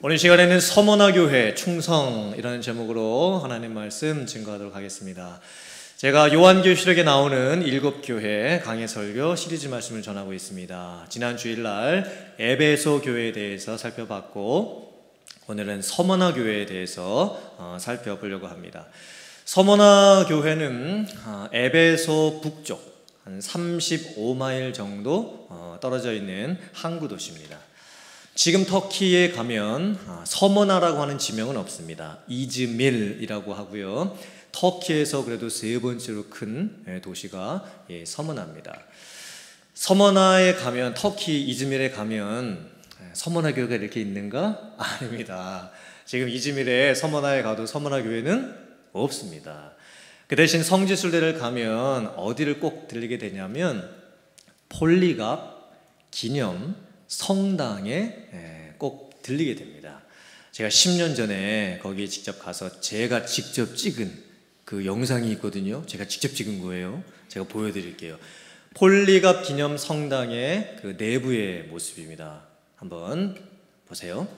오늘 시간에는 서머나 교회 충성이라는 제목으로 하나님 말씀 증거하도록 하겠습니다. 제가 요한계시록에 나오는 7교회 강해 설교 시리즈 말씀을 전하고 있습니다. 지난 주일날 에베소 교회에 대해서 살펴봤고 오늘은 서머나 교회에 대해서 살펴보려고 합니다. 서머나 교회는 에베소 북쪽 한 35마일 정도 떨어져 있는 항구 도시입니다. 지금 터키에 가면 서머나라고 하는 지명은 없습니다. 이즈밀이라고 하고요. 터키에서 그래도 세 번째로 큰 도시가 서머나입니다. 서머나에 가면, 터키 이즈밀에 가면 서머나 교회가 이렇게 있는가? 아닙니다. 지금 이즈밀에 서머나에 가도 서머나 교회는 없습니다. 그 대신 성지순례를 가면 어디를 꼭 들리게 되냐면 폴리갑 기념 성당에 꼭 들리게 됩니다. 제가 10년 전에 거기에 직접 가서 제가 직접 찍은 그 영상이 있거든요. 제가 직접 찍은 거예요. 제가 보여드릴게요. 폴리갑 기념 성당의 그 내부의 모습입니다. 한번 보세요.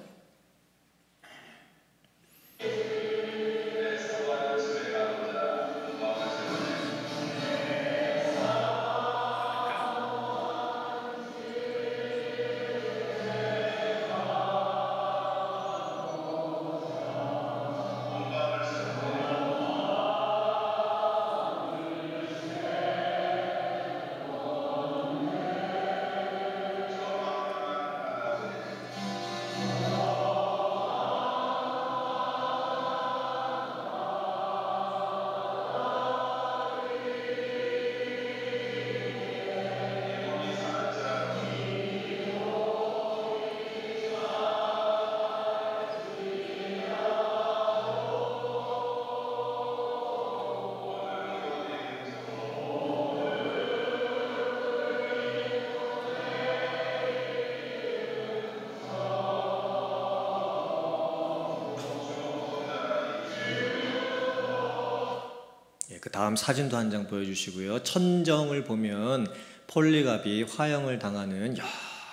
그 다음 사진도 한 장 보여주시고요. 천정을 보면 폴리갑이 화형을 당하는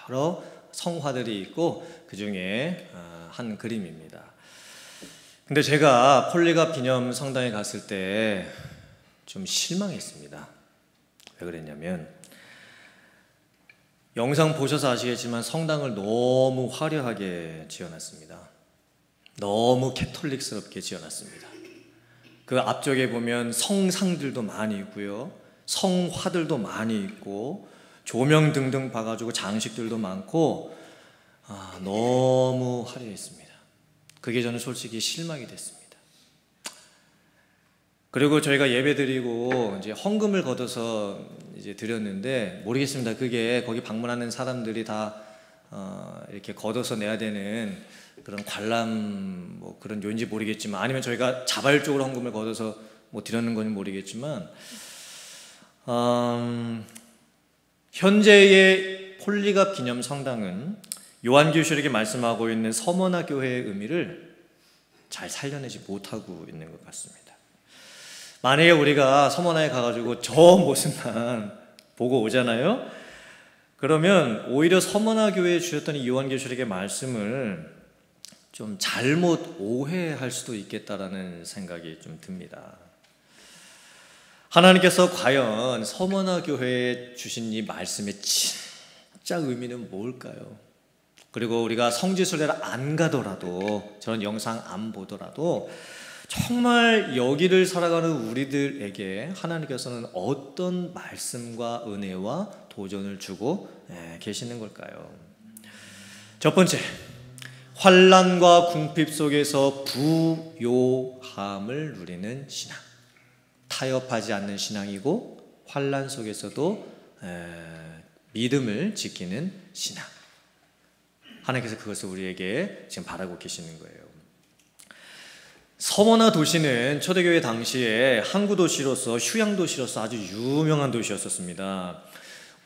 여러 성화들이 있고 그 중에 한 그림입니다. 근데 제가 폴리갑 기념 성당에 갔을 때 좀 실망했습니다. 왜 그랬냐면 영상 보셔서 아시겠지만 성당을 너무 화려하게 지어놨습니다. 너무 캐톨릭스럽게 지어놨습니다. 그 앞쪽에 보면 성상들도 많이 있고요. 성화들도 많이 있고 조명 등등 봐가지고 장식들도 많고 너무 화려했습니다. 그게 저는 솔직히 실망이 됐습니다. 그리고 저희가 예배드리고 이제 헌금을 걷어서 이제 드렸는데 모르겠습니다. 그게 거기 방문하는 사람들이 다 이렇게 걷어서 내야 되는 그런 관람 뭐 그런 요인지 모르겠지만 아니면 저희가 자발적으로 헌금을 걷어서 뭐 드렸는 건지 모르겠지만 현재의 폴리갑 기념 성당은 요한계시록에 말씀하고 있는 서머나 교회의 의미를 잘 살려내지 못하고 있는 것 같습니다. 만약에 우리가 서머나에 가가지고 저 모습만 보고 오잖아요. 그러면 오히려 서머나 교회에 주셨던 이 요한계시록의 말씀을 좀 잘못 오해할 수도 있겠다라는 생각이 좀 듭니다. 하나님께서 과연 서머나 교회에 주신 이 말씀의 진짜 의미는 뭘까요? 그리고 우리가 성지순례를 안 가더라도 저런 영상 안 보더라도 정말 여기를 살아가는 우리들에게 하나님께서는 어떤 말씀과 은혜와 도전을 주고 계시는 걸까요? 첫 번째, 환난과 궁핍 속에서 부요함을 누리는 신앙. 타협하지 않는 신앙이고 환난 속에서도 믿음을 지키는 신앙. 하나님께서 그것을 우리에게 지금 바라고 계시는 거예요. 서머나 도시는 초대교회 당시에 항구 도시로서 휴양 도시로서 아주 유명한 도시였었습니다.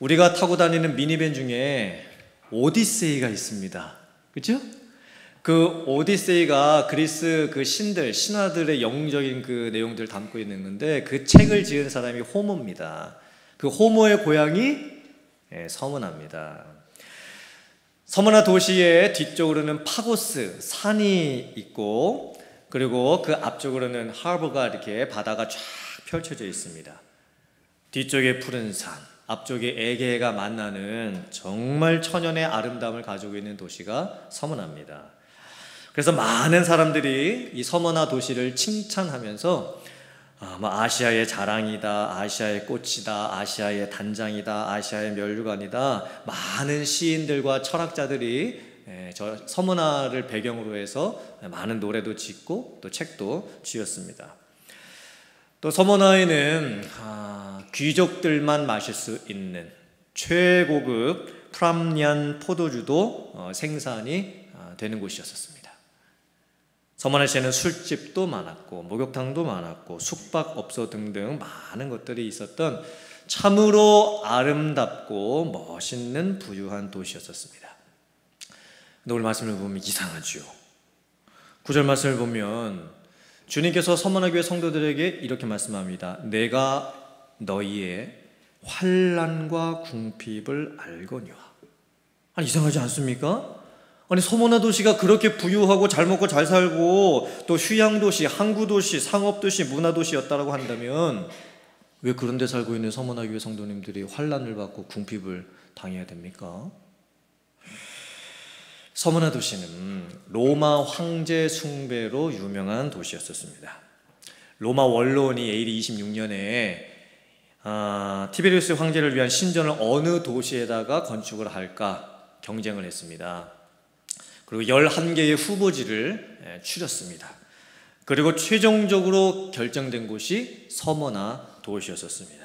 우리가 타고 다니는 미니밴 중에 오디세이가 있습니다. 그렇죠? 그 오디세이가 그리스 그 신화들의 영웅적인 그 내용들을 담고 있는 건데 그 책을 지은 사람이 호모입니다. 그 호모의 고향이 서머나입니다. 서머나 도시의 뒤쪽으로는 파고스 산이 있고, 그리고 그 앞쪽으로는 하버가 이렇게 바다가 쫙 펼쳐져 있습니다. 뒤쪽에 푸른 산, 앞쪽에 에게해가 만나는 정말 천연의 아름다움을 가지고 있는 도시가 서머나입니다. 그래서 많은 사람들이 이 서머나 도시를 칭찬하면서 아시아의 자랑이다, 아시아의 꽃이다, 아시아의 단장이다, 아시아의 면류관이다, 많은 시인들과 철학자들이 저 서머나를 배경으로 해서 많은 노래도 짓고 또 책도 지었습니다. 또 서머나에는 귀족들만 마실 수 있는 최고급 프람년 포도주도 생산이 되는 곳이었습니다. 서머나시에는 술집도 많았고 목욕탕도 많았고 숙박업소 등등 많은 것들이 있었던 참으로 아름답고 멋있는 부유한 도시였었습니다. 근데 오늘 말씀을 보면 이상하죠. 9절 말씀을 보면 주님께서 서머나 교회 성도들에게 이렇게 말씀합니다. 내가 너희의 환난과 궁핍을 알거니와. 아니, 이상하지 않습니까? 아니, 서머나 도시가 그렇게 부유하고 잘 먹고 잘 살고 또 휴양도시, 항구도시, 상업도시, 문화도시였다고 한다면 왜 그런 데 살고 있는 서머나 교회 성도님들이 환난을 받고 궁핍을 당해야 됩니까? 서머나 도시는 로마 황제 숭배로 유명한 도시였었습니다. 로마 원로원이 AD 26년에 티베리우스 황제를 위한 신전을 어느 도시에다가 건축을 할까 경쟁을 했습니다. 그리고 11개의 후보지를 추렸습니다. 그리고 최종적으로 결정된 곳이 서머나 도시였었습니다.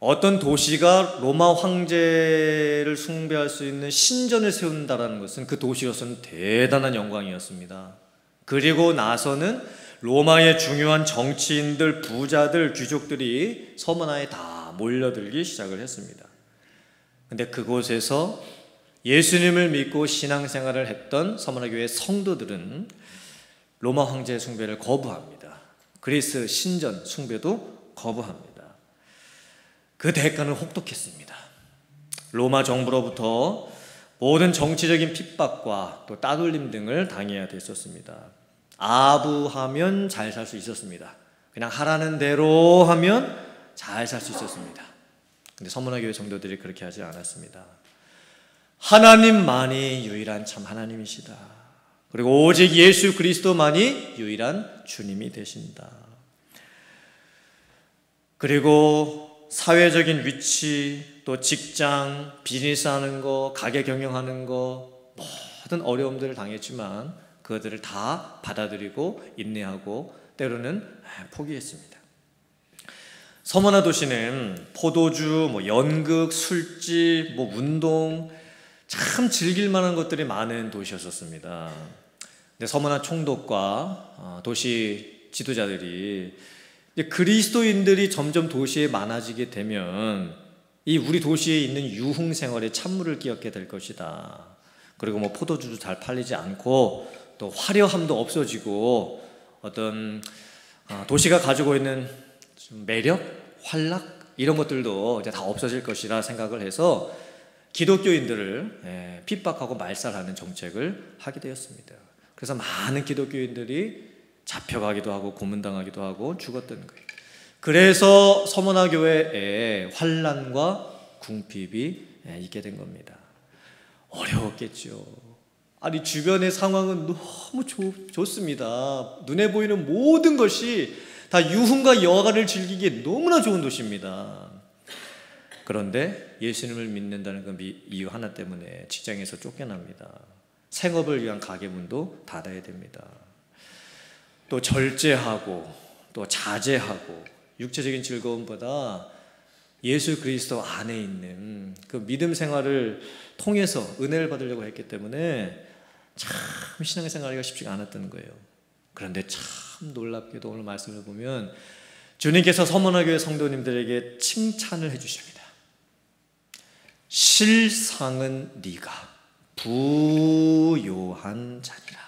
어떤 도시가 로마 황제를 숭배할 수 있는 신전을 세운다는 것은 그 도시로서는 대단한 영광이었습니다. 그리고 나서는 로마의 중요한 정치인들, 부자들, 귀족들이 서머나에 다 몰려들기 시작을 했습니다. 근데 그곳에서 예수님을 믿고 신앙생활을 했던 서머나 교회 성도들은 로마 황제 숭배를 거부합니다. 그리스 신전 숭배도 거부합니다. 그 대가는 혹독했습니다. 로마 정부로부터 모든 정치적인 핍박과 또 따돌림 등을 당해야 됐었습니다. 아부하면 잘 살 수 있었습니다. 그냥 하라는 대로 하면 잘 살 수 있었습니다. 근데 서머나 교회 성도들이 그렇게 하지 않았습니다. 하나님만이 유일한 참 하나님이시다. 그리고 오직 예수 그리스도만이 유일한 주님이 되신다. 그리고 사회적인 위치, 또 직장, 비즈니스 하는 거, 가게 경영하는 거, 모든 어려움들을 당했지만 그것들을 다 받아들이고 인내하고 때로는 포기했습니다. 서머나 도시는 포도주, 연극, 술집, 운동, 참 즐길 만한 것들이 많은 도시였었습니다. 근데 서머나 총독과 도시 지도자들이 그리스도인들이 점점 도시에 많아지게 되면 이 우리 도시에 있는 유흥 생활에 찬물을 끼얹게 될 것이다. 그리고 포도주도 잘 팔리지 않고 또 화려함도 없어지고 어떤 도시가 가지고 있는 좀 매력, 활락 이런 것들도 이제 다 없어질 것이라 생각을 해서 기독교인들을 핍박하고 말살하는 정책을 하게 되었습니다. 그래서 많은 기독교인들이 잡혀가기도 하고 고문당하기도 하고 죽었던 거예요. 그래서 서머나 교회에 환난과 궁핍이 있게 된 겁니다. 어려웠겠죠. 아니, 주변의 상황은 너무 좋습니다. 눈에 보이는 모든 것이 다 유흥과 여가를 즐기기에 너무나 좋은 도시입니다. 그런데 예수님을 믿는다는 그 이유 하나 때문에 직장에서 쫓겨납니다. 생업을 위한 가게문도 닫아야 됩니다. 또 절제하고 또 자제하고 육체적인 즐거움보다 예수 그리스도 안에 있는 그 믿음 생활을 통해서 은혜를 받으려고 했기 때문에 참 신앙생활하기가 쉽지가 않았던 거예요. 그런데 참 놀랍게도 오늘 말씀을 보면 주님께서 서머나 교회 성도님들에게 칭찬을 해주십니다. 실상은 네가 부요한 자니라.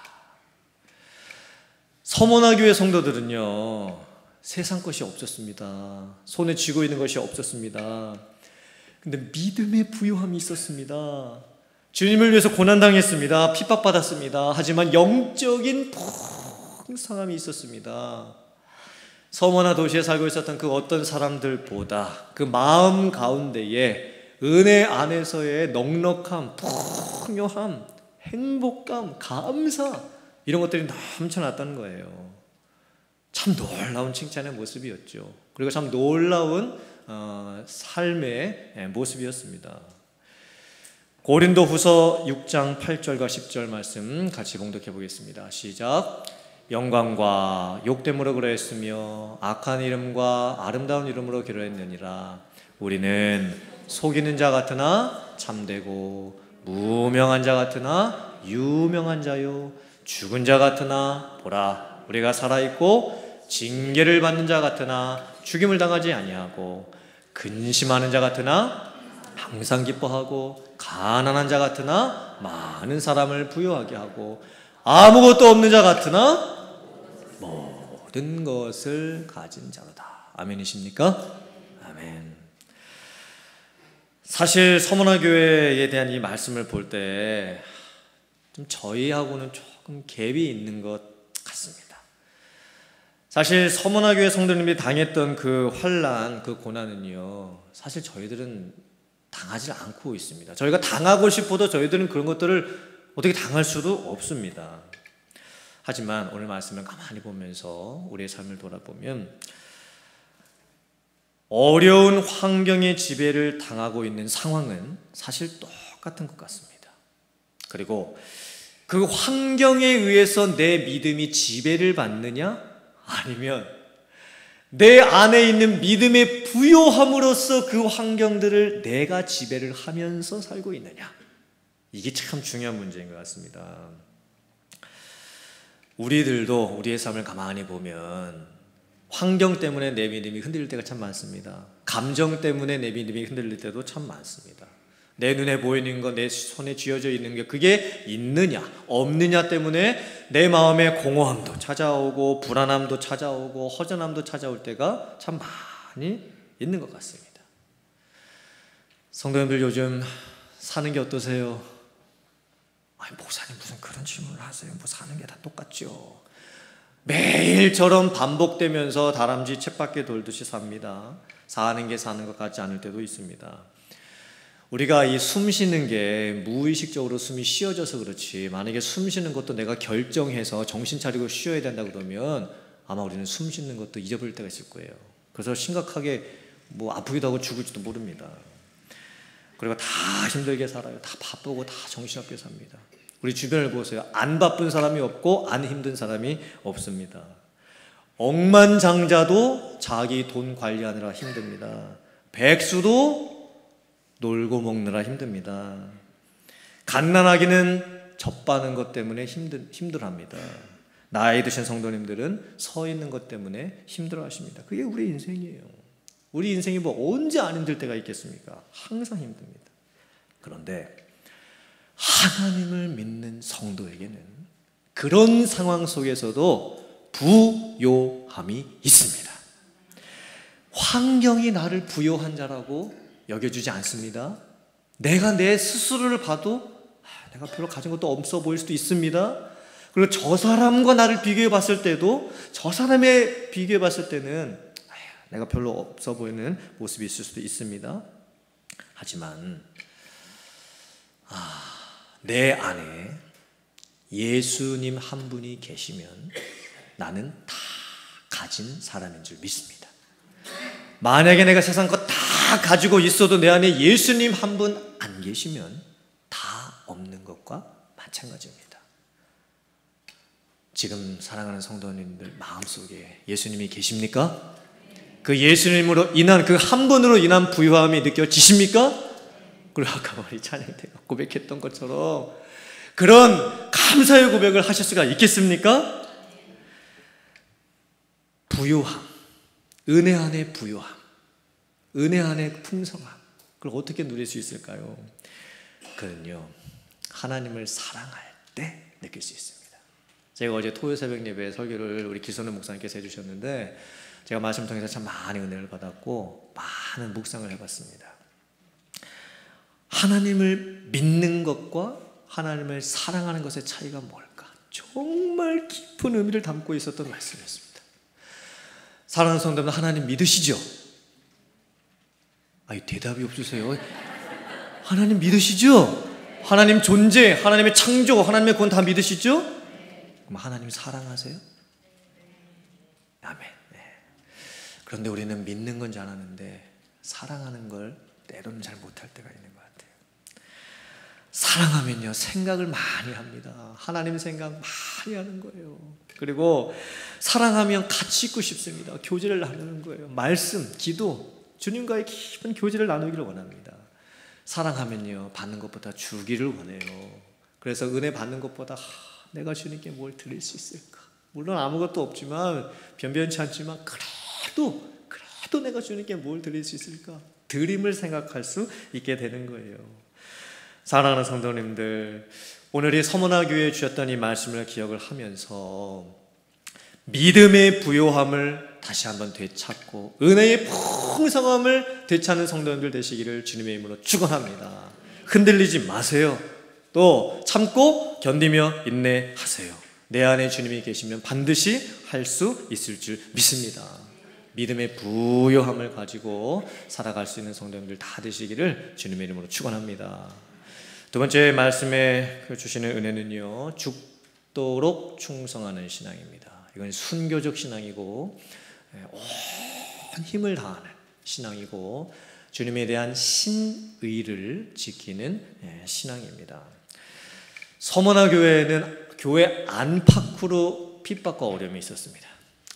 서머나 교회 성도들은요, 세상 것이 없었습니다. 손에 쥐고 있는 것이 없었습니다. 근데 믿음의 부요함이 있었습니다. 주님을 위해서 고난당했습니다. 핍박받았습니다. 하지만 영적인 풍성함이 있었습니다. 섬이나 도시에 살고 있었던 그 어떤 사람들보다 그 마음 가운데에 은혜 안에서의 넉넉함, 풍요함, 행복감, 감사 이런 것들이 넘쳐났다는 거예요. 참 놀라운 칭찬의 모습이었죠. 그리고 참 놀라운 삶의 모습이었습니다. 고린도후서 6장 8절과 10절 말씀 같이 봉독해 보겠습니다. 시작. 영광과 욕됨으로 그러했으며 악한 이름과 아름다운 이름으로 기로했느니라. 우리는 속이는 자 같으나 참되고 무명한 자 같으나 유명한 자요 죽은 자 같으나 보라 우리가 살아있고 징계를 받는 자 같으나 죽임을 당하지 아니하고 근심하는 자 같으나 항상 기뻐하고 가난한 자 같으나 많은 사람을 부유하게 하고 아무것도 없는 자 같으나 모든 것을 가진 자로다. 아멘이십니까? 아멘. 사실 서문화 교회에 대한 이 말씀을 볼 때 좀 저희하고는 조금 갭이 있는 것 같습니다. 사실 서문화 교회 성도님들이 당했던 그 환난, 그 고난은요, 사실 저희들은 당하지 않고 있습니다. 저희가 당하고 싶어도 저희들은 그런 것들을 어떻게 당할 수도 없습니다. 하지만 오늘 말씀을 가만히 보면서 우리의 삶을 돌아보면 어려운 환경의 지배를 당하고 있는 상황은 사실 똑같은 것 같습니다. 그리고 그 환경에 의해서 내 믿음이 지배를 받느냐? 아니면 내 안에 있는 믿음의 부요함으로써 그 환경들을 내가 지배를 하면서 살고 있느냐? 이게 참 중요한 문제인 것 같습니다. 우리들도 우리의 삶을 가만히 보면 환경 때문에 내 믿음이 흔들릴 때가 참 많습니다. 감정 때문에 내 믿음이 흔들릴 때도 참 많습니다. 내 눈에 보이는 것, 내 손에 쥐어져 있는 게 그게 있느냐 없느냐 때문에 내 마음에 공허함도 찾아오고 불안함도 찾아오고 허전함도 찾아올 때가 참 많이 있는 것 같습니다. 성도님들 요즘 사는 게 어떠세요? 아니 목사님 무슨 그런 질문을 하세요? 뭐 사는 게 다 똑같죠. 매일처럼 반복되면서 다람쥐 쳇바퀴 돌듯이 삽니다. 사는 게 사는 것 같지 않을 때도 있습니다. 우리가 이 숨 쉬는 게 무의식적으로 숨이 쉬어져서 그렇지, 만약에 숨 쉬는 것도 내가 결정해서 정신 차리고 쉬어야 된다 그러면 아마 우리는 숨 쉬는 것도 잊어버릴 때가 있을 거예요. 그래서 심각하게 뭐 아프기도 하고 죽을지도 모릅니다. 그리고 다 힘들게 살아요. 다 바쁘고 다 정신없게 삽니다. 우리 주변을 보세요. 안 바쁜 사람이 없고 안 힘든 사람이 없습니다. 억만장자도 자기 돈 관리하느라 힘듭니다. 백수도 놀고 먹느라 힘듭니다. 갓난아기는 젖바는 것 때문에 힘들어합니다. 나이 드신 성도님들은 서 있는 것 때문에 힘들어하십니다. 그게 우리 인생이에요. 우리 인생이 뭐 언제 안 힘들 때가 있겠습니까? 항상 힘듭니다. 그런데 하나님을 믿는 성도에게는 그런 상황 속에서도 부요함이 있습니다. 환경이 나를 부요한 자라고 여겨주지 않습니다. 내가 내 스스로를 봐도 내가 별로 가진 것도 없어 보일 수도 있습니다. 그리고 저 사람과 나를 비교해 봤을 때도 저 사람에 비교해 봤을 때는 내가 별로 없어 보이는 모습이 있을 수도 있습니다. 하지만 내 안에 예수님 한 분이 계시면 나는 다 가진 사람인 줄 믿습니다. 만약에 내가 세상 것 다 가지고 있어도 내 안에 예수님 한 분 안 계시면 다 없는 것과 마찬가지입니다. 지금 사랑하는 성도님들 마음속에 예수님이 계십니까? 그 예수님으로 인한 그 한 분으로 인한 부유함이 느껴지십니까? 그리고 아까 우리 찬양 때가 고백했던 것처럼 그런 감사의 고백을 하실 수가 있겠습니까? 부유함, 은혜 안의 부유함, 은혜 안의 풍성함, 그걸 어떻게 누릴 수 있을까요? 그는요, 하나님을 사랑할 때 느낄 수 있습니다. 제가 어제 토요 새벽 예배 설교를 우리 기선우 목사님께서 해주셨는데 제가 말씀 통해서 참 많은 은혜를 받았고 많은 묵상을 해봤습니다. 하나님을 믿는 것과 하나님을 사랑하는 것의 차이가 뭘까? 정말 깊은 의미를 담고 있었던 말씀이었습니다. 사랑하는 성도들, 하나님 믿으시죠? 대답이 없으세요. 하나님 믿으시죠? 하나님 존재, 하나님의 창조, 하나님의 구원 다 믿으시죠? 그럼 하나님 사랑하세요? 아멘. 네. 그런데 우리는 믿는 건 잘하는데 사랑하는 걸 때로는 잘 못할 때가 있는 것 같아요. 사랑하면요, 생각을 많이 합니다. 하나님 생각 많이 하는 거예요. 그리고 사랑하면 같이 있고 싶습니다. 교제를 나누는 거예요. 말씀, 기도, 주님과의 깊은 교제를 나누기를 원합니다. 사랑하면요, 받는 것보다 주기를 원해요. 그래서 은혜 받는 것보다 내가 주님께 뭘 드릴 수 있을까? 물론 아무것도 없지만, 변변치 않지만 그래도 내가 주님께 뭘 드릴 수 있을까? 드림을 생각할 수 있게 되는 거예요. 사랑하는 성도님들, 오늘 이 서문화 교회에 주셨던 이 말씀을 기억을 하면서 믿음의 부요함을 다시 한번 되찾고 은혜의 풍성함을 되찾는 성도님들 되시기를 주님의 이름으로 축원합니다. 흔들리지 마세요. 또 참고 견디며 인내하세요. 내 안에 주님이 계시면 반드시 할 수 있을 줄 믿습니다. 믿음의 부요함을 가지고 살아갈 수 있는 성도님들 다 되시기를 주님의 이름으로 축원합니다. 두 번째 말씀에 주시는 은혜는요, 죽도록 충성하는 신앙입니다. 이건 순교적 신앙이고 온 힘을 다하는 신앙이고 주님에 대한 신의를 지키는 신앙입니다. 서문화 교회는 교회 안팎으로 핍박과 어려움이 있었습니다.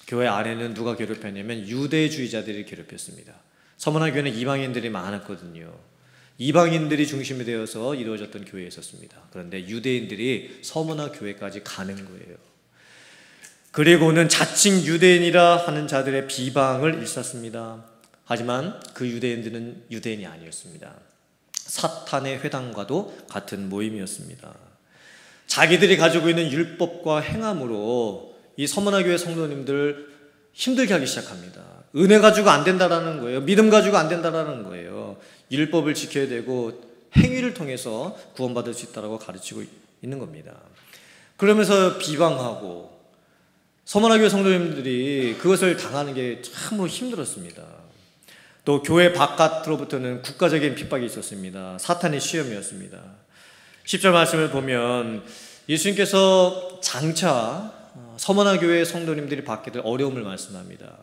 교회 안에는 누가 괴롭혔냐면 유대주의자들이 괴롭혔습니다. 서문화 교회는 이방인들이 많았거든요. 이방인들이 중심이 되어서 이루어졌던 교회였었습니다. 그런데 유대인들이 서문화 교회까지 가는 거예요. 그리고는 자칭 유대인이라 하는 자들의 비방을 일삼습니다. 하지만 그 유대인들은 유대인이 아니었습니다. 사탄의 회당과도 같은 모임이었습니다. 자기들이 가지고 있는 율법과 행함으로 이 서문화 교회 성도님들 힘들게 하기 시작합니다. 은혜 가지고 안 된다라는 거예요. 믿음 가지고 안 된다라는 거예요. 율법을 지켜야 되고 행위를 통해서 구원받을 수 있다고 가르치고 있는 겁니다. 그러면서 비방하고 서문화 교회 성도님들이 그것을 당하는 게 참으로 힘들었습니다. 또 교회 바깥으로부터는 국가적인 핍박이 있었습니다. 사탄의 시험이었습니다. 10절 말씀을 보면 예수님께서 장차 서문화 교회 성도님들이 받게 될 어려움을 말씀합니다.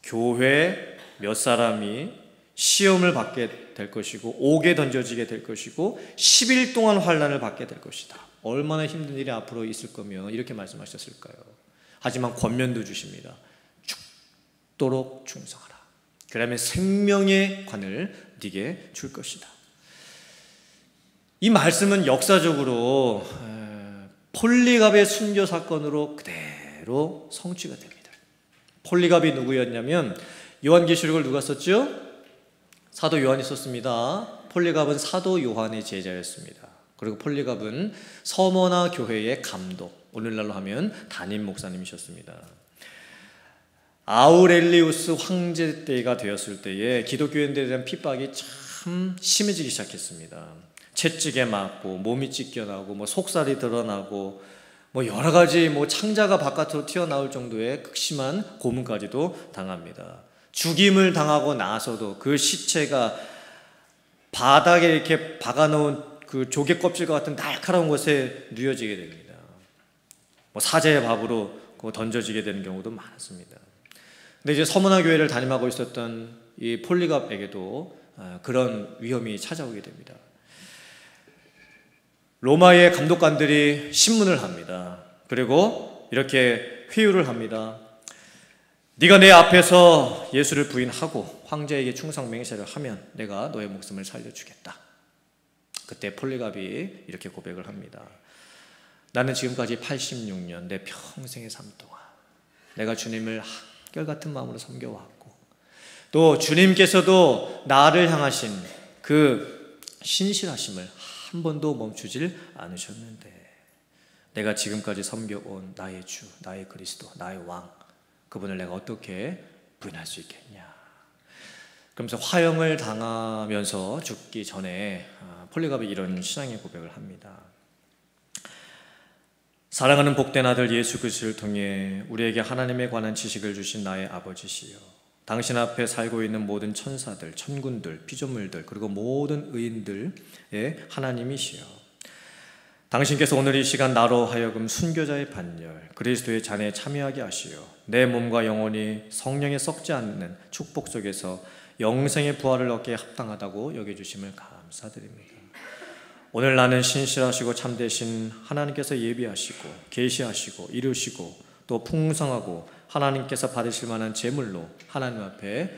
교회 몇 사람이 시험을 받게 될 것이고 옥에 던져지게 될 것이고 10일 동안 환난을 받게 될 것이다. 얼마나 힘든 일이 앞으로 있을 거면 이렇게 말씀하셨을까요? 하지만 권면도 주십니다. 죽도록 충성하라. 그러면 생명의 관을 네게 줄 것이다. 이 말씀은 역사적으로 폴리갑의 순교 사건으로 그대로 성취가 됩니다. 폴리갑이 누구였냐면 요한계시록을 누가 썼죠? 사도 요한이 썼습니다. 폴리갑은 사도 요한의 제자였습니다. 그리고 폴리갑은 서문화 교회의 감독, 오늘날로 하면 담임 목사님이셨습니다. 아우렐리우스 황제 때가 되었을 때에 기독교인들에 대한 핍박이 참 심해지기 시작했습니다. 채찍에 맞고 몸이 찢겨나고 속살이 드러나고 여러 가지 창자가 바깥으로 튀어나올 정도의 극심한 고문까지도 당합니다. 죽임을 당하고 나서도 그 시체가 바닥에 이렇게 박아놓은 그 조개 껍질과 같은 날카로운 것에 누여지게 됩니다. 사제의 밥으로 던져지게 되는 경우도 많았습니다. 근데 이제 서문화 교회를 담임하고 있었던 이 폴리갑에게도 그런 위험이 찾아오게 됩니다. 로마의 감독관들이 신문을 합니다. 그리고 이렇게 회유를 합니다. 네가 내 앞에서 예수를 부인하고 황제에게 충성 맹세를 하면 내가 너의 목숨을 살려주겠다. 그때 폴리갑이 이렇게 고백을 합니다. 나는 지금까지 86년 내 평생의 삶 동안 내가 주님을 한결같은 마음으로 섬겨왔고 또 주님께서도 나를 향하신 그 신실하심을 한 번도 멈추질 않으셨는데 내가 지금까지 섬겨온 나의 주, 나의 그리스도, 나의 왕 그분을 내가 어떻게 부인할 수 있겠냐. 그러면서 화형을 당하면서 죽기 전에 폴리갑이 이런 신앙의 고백을 합니다. 사랑하는 복된 아들 예수 그리스도를 통해 우리에게 하나님에 관한 지식을 주신 나의 아버지시여, 당신 앞에 살고 있는 모든 천사들, 천군들, 피조물들, 그리고 모든 의인들의 하나님이시여, 당신께서 오늘 이 시간 나로 하여금 순교자의 반열, 그리스도의 잔에 참여하게 하시어 내 몸과 영혼이 성령에 썩지 않는 축복 속에서 영생의 부활을 얻기에 합당하다고 여겨주심을 감사드립니다. 오늘 나는 신실하시고 참되신 하나님께서 예비하시고 계시하시고 이루시고 또 풍성하고 하나님께서 받으실 만한 제물로 하나님 앞에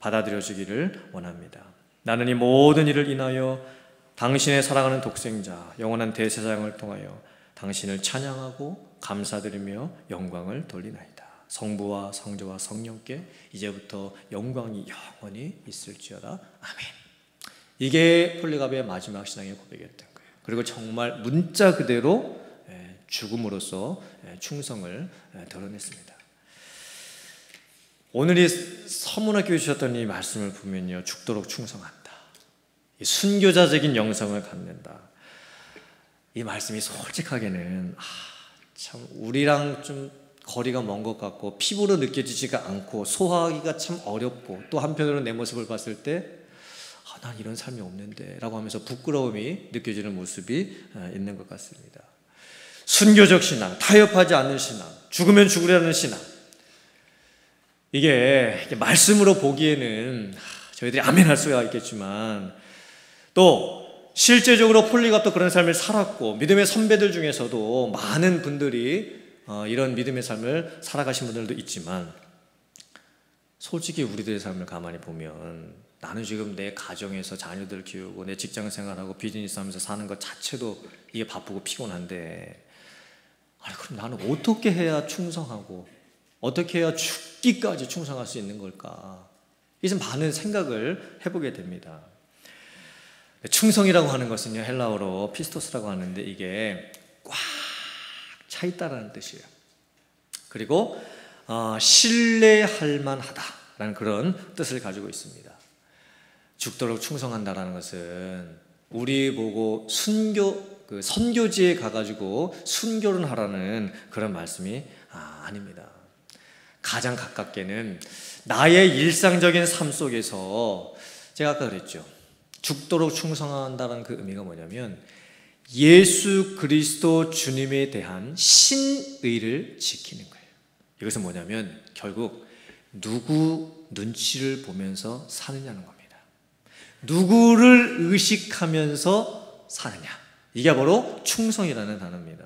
받아들여지기를 원합니다. 나는 이 모든 일을 인하여 당신의 사랑하는 독생자 영원한 대제사장을 통하여 당신을 찬양하고 감사드리며 영광을 돌리나이다. 성부와 성자와 성령께 이제부터 영광이 영원히 있을지어다. 아멘. 이게 폴리갑의 마지막 신앙의 고백이었던 거예요. 그리고 정말 문자 그대로 죽음으로써 충성을 드러냈습니다. 오늘 이 서문학교에 주셨던 이 말씀을 보면요, 죽도록 충성한다, 순교자적인 영성을 갖는다, 이 말씀이 솔직하게는 참 우리랑 좀 거리가 먼 것 같고 피부로 느껴지지가 않고 소화하기가 참 어렵고, 또 한편으로는 내 모습을 봤을 때 난 이런 삶이 없는데 라고 하면서 부끄러움이 느껴지는 모습이 있는 것 같습니다. 순교적 신앙, 타협하지 않는 신앙, 죽으면 죽으려는 신앙, 이게 말씀으로 보기에는 저희들이 아멘 할 수가 있겠지만, 또 실제적으로 폴리갑도 그런 삶을 살았고 믿음의 선배들 중에서도 많은 분들이 이런 믿음의 삶을 살아가신 분들도 있지만, 솔직히 우리들의 삶을 가만히 보면 나는 지금 내 가정에서 자녀들 키우고 내 직장 생활하고 비즈니스 하면서 사는 것 자체도 이게 바쁘고 피곤한데, 그럼 나는 어떻게 해야 충성하고 어떻게 해야 죽기까지 충성할 수 있는 걸까? 이제 많은 생각을 해보게 됩니다. 충성이라고 하는 것은요, 헬라어로 피스토스라고 하는데 이게 꽉 차 있다라는 뜻이에요. 그리고 신뢰할 만하다라는 그런 뜻을 가지고 있습니다. 죽도록 충성한다라는 것은 우리 보고 선교지에 가가지고 순교를 하라는 그런 말씀이 아닙니다. 가장 가깝게는 나의 일상적인 삶 속에서, 제가 아까 그랬죠, 죽도록 충성한다는 그 의미가 뭐냐면 예수 그리스도 주님에 대한 신의를 지키는 거예요. 이것은 뭐냐면 결국 누구 눈치를 보면서 사느냐는 겁니다. 누구를 의식하면서 사느냐, 이게 바로 충성이라는 단어입니다.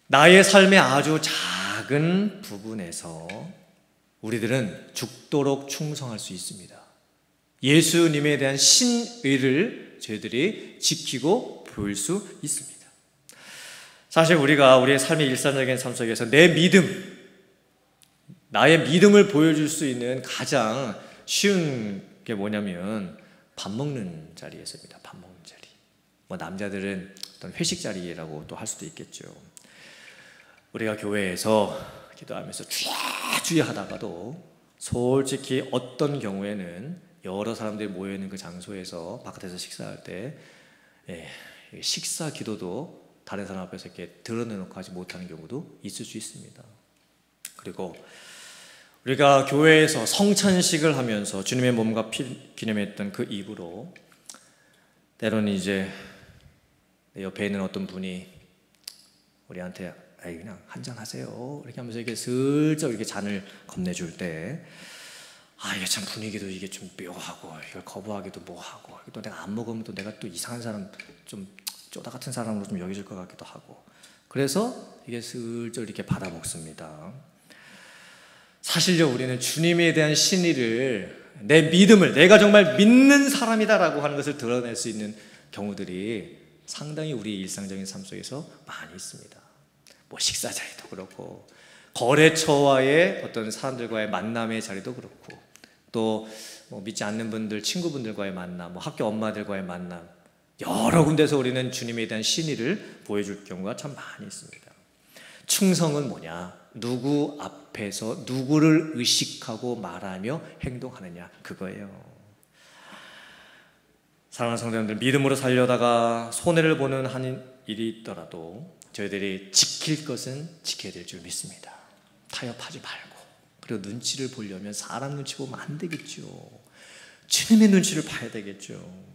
나의 삶의 아주 작은 부분에서 우리들은 죽도록 충성할 수 있습니다. 예수님에 대한 신의를 저희들이 지키고 보일 수 있습니다. 사실 우리가 우리의 삶의 일상적인 삶 속에서 내 믿음, 나의 믿음을 보여줄 수 있는 가장 쉬운 게 뭐냐면 밥 먹는 자리에서입니다. 밥 먹는 자리. 남자들은 어떤 회식 자리라고 또 할 수도 있겠죠. 우리가 교회에서 기도하면서 주야 하다가도 솔직히 어떤 경우에는 여러 사람들이 모여있는 그 장소에서 바깥에서 식사할 때 식사 기도도 다른 사람 앞에서 이렇게 드러내놓고 하지 못하는 경우도 있을 수 있습니다. 그리고 우리가 교회에서 성찬식을 하면서 주님의 몸과 피 기념했던 그 입으로 때로는 이제 내 옆에 있는 어떤 분이 우리한테 그냥 한잔 하세요 이렇게 하면서 이렇게 슬쩍 이렇게 잔을 건네줄 때, 이게 참 분위기도 이게 좀 묘하고 이걸 거부하기도 뭐하고, 또 내가 안 먹으면 또 내가 또 이상한 사람, 좀 쪼다 같은 사람으로 좀 여겨질 것 같기도 하고, 그래서 이게 슬쩍 이렇게 받아 먹습니다. 사실요, 우리는 주님에 대한 신의를, 내 믿음을, 내가 정말 믿는 사람이다라고 하는 것을 드러낼 수 있는 경우들이 상당히 우리 일상적인 삶 속에서 많이 있습니다. 식사 자리도 그렇고, 거래처와의 어떤 사람들과의 만남의 자리도 그렇고, 또 믿지 않는 분들, 친구분들과의 만남, 학교 엄마들과의 만남, 여러 군데서 우리는 주님에 대한 신의를 보여줄 경우가 참 많이 있습니다. 충성은 뭐냐? 누구 앞에서 누구를 의식하고 말하며 행동하느냐, 그거예요. 사랑하는 성도님들, 믿음으로 살려다가 손해를 보는 한 일이 있더라도 저희들이 지킬 것은 지켜야 될 줄 믿습니다. 타협하지 말고, 그리고 눈치를 보려면 사람 눈치 보면 안 되겠죠. 주님의 눈치를 봐야 되겠죠.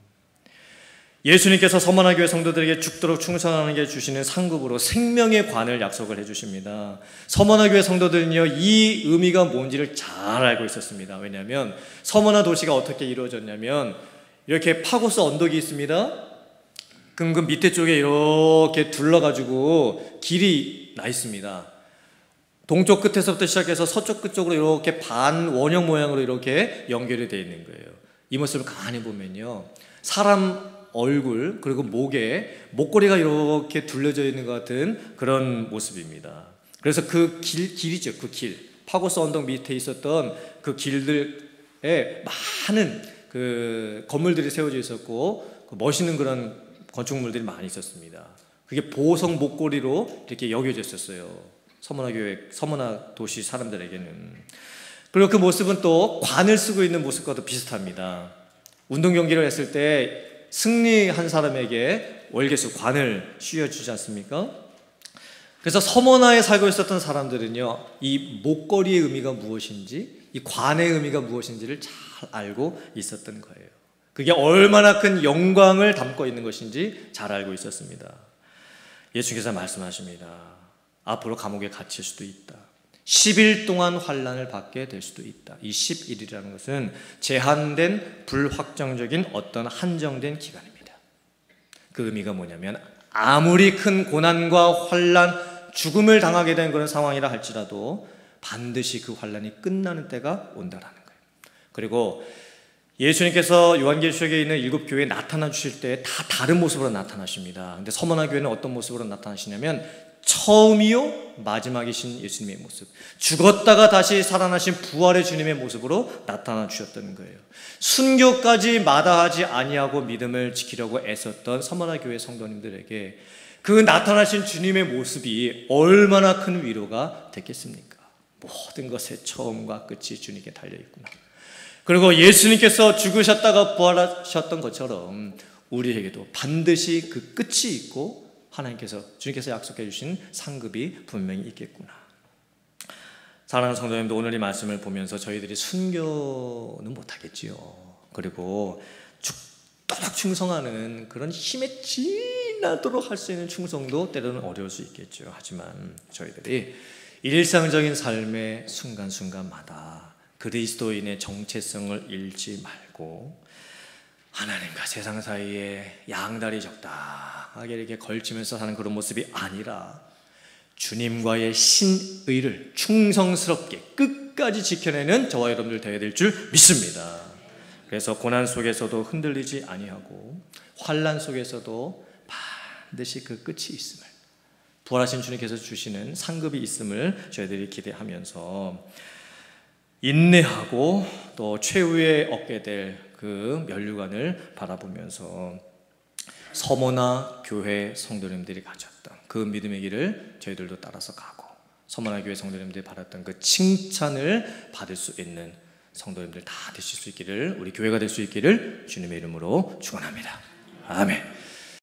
예수님께서 서머나 교회 성도들에게 죽도록 충성하는 게 주시는 상급으로 생명의 관을 약속을 해주십니다. 서머나 교회 성도들은요, 이 의미가 뭔지를 잘 알고 있었습니다. 왜냐하면 서머나 도시가 어떻게 이루어졌냐면, 이렇게 파고스 언덕이 있습니다. 그럼 그 밑에 쪽에 이렇게 둘러가지고 길이 나 있습니다. 동쪽 끝에서부터 시작해서 서쪽 끝쪽으로 이렇게 반 원형 모양으로 이렇게 연결이 되어 있는 거예요. 이 모습을 가만히 보면요, 사람 얼굴, 그리고 목걸이가 이렇게 둘러져 있는 것 같은 그런 모습입니다. 그래서 그 길이죠. 그 길, 파고스 언덕 밑에 있었던 그 길들에 많은 그 건물들이 세워져 있었고, 그 멋있는 그런 건축물들이 많이 있었습니다. 그게 보석 목걸이로 이렇게 여겨졌었어요. 서머나 도시 사람들에게는. 그리고 그 모습은 또 관을 쓰고 있는 모습과도 비슷합니다. 운동 경기를 했을 때 승리한 사람에게 월계수 관을 씌워주지 않습니까? 그래서 서머나에 살고 있었던 사람들은요, 이 목걸이의 의미가 무엇인지, 이 관의 의미가 무엇인지를 잘 알고 있었던 거예요. 그게 얼마나 큰 영광을 담고 있는 것인지 잘 알고 있었습니다. 예수께서 말씀하십니다. 앞으로 감옥에 갇힐 수도 있다. 10일 동안 환난을 받게 될 수도 있다. 이 10일이라는 것은 제한된 불확정적인 어떤 한정된 기간입니다. 그 의미가 뭐냐면, 아무리 큰 고난과 환난, 죽음을 당하게 된 그런 상황이라 할지라도 반드시 그 환난이 끝나는 때가 온다라는 거예요. 그리고 예수님께서 요한계시록에 있는 7교회에 나타나 주실 때 다 다른 모습으로 나타나십니다. 근데 서머나 교회는 어떤 모습으로 나타나시냐면, 처음이요 마지막이신 예수님의 모습, 죽었다가 다시 살아나신 부활의 주님의 모습으로 나타나 주셨다는 거예요. 순교까지 마다하지 아니하고 믿음을 지키려고 애썼던 서머나 교회 성도님들에게 그 나타나신 주님의 모습이 얼마나 큰 위로가 됐겠습니까? 모든 것의 처음과 끝이 주님께 달려있구나. 그리고 예수님께서 죽으셨다가 부활하셨던 것처럼 우리에게도 반드시 그 끝이 있고, 주님께서 약속해 주신 상급이 분명히 있겠구나. 사랑하는 성도님도, 오늘 이 말씀을 보면서 저희들이 순교는 못하겠지요. 그리고 죽도록 충성하는 그런 힘에 지나도록 할 수 있는 충성도 때로는 어려울 수 있겠죠. 하지만 저희들이 일상적인 삶의 순간순간마다 그리스도인의 정체성을 잃지 말고, 하나님과 세상 사이에 양다리 적당하게 이렇게 걸치면서 사는 그런 모습이 아니라, 주님과의 신의를 충성스럽게 끝까지 지켜내는 저와 여러분들 되어야 될 줄 믿습니다. 그래서 고난 속에서도 흔들리지 아니하고, 환난 속에서도 반드시 그 끝이 있음을, 부활하신 주님께서 주시는 상급이 있음을 저희들이 기대하면서, 인내하고 또 최후에 얻게 될 그 면류관을 바라보면서 서머나 교회 성도님들이 가졌던 그 믿음의 길을 저희들도 따라서 가고, 서머나 교회 성도님들이 받았던 그 칭찬을 받을 수 있는 성도님들 다 되실 수 있기를, 우리 교회가 될 수 있기를 주님의 이름으로 축원합니다. 아멘.